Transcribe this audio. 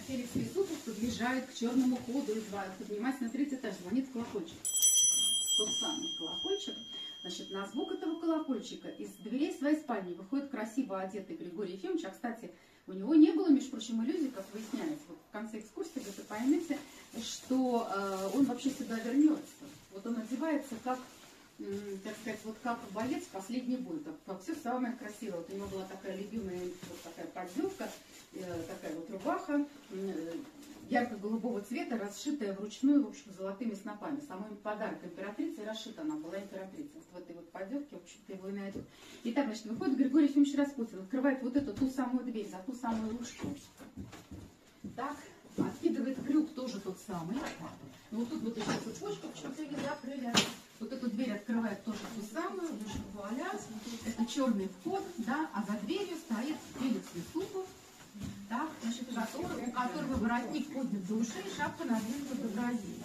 Феликс Юсупов подъезжает к черному ходу и поднимается на 3-й этаж, звонит в колокольчик. Тот самый колокольчик. Значит, на звук этого колокольчика из дверей своей спальни выходит красиво одетый Григорий Ефимович. А, кстати, у него не было, между прочим, иллюзий, как выясняется. Вот в конце экскурсии вы поймете, что он вообще сюда вернется. Вот он одевается как, так сказать, вот как боец в последний бой. Как все самое красивое. Вот у него была такая любимая вот такая поддевка, такая вот рубаха, ярко-голубого цвета, расшитая вручную, в общем, золотыми снопами. Самый подарок императрицы, и расшита она была императрица. Вот в этой вот поддевке, в общем-то, его и найдут. Итак, значит, выходит Григорий Ефимович Распутин, открывает вот эту ту самую дверь, за ту самую ручку. Так, откидывает крюк, тоже тот самый. Ну, вот тут вот еще цепочка, почему-то ее закрыли. Вот эту дверь открывает тоже ту самую, вуаля. Это черный вход, да, а за дверью стоит Феликс Юсупов. Так, значит, у которого воротник поднят до ушей, шапка надвинута до бровей.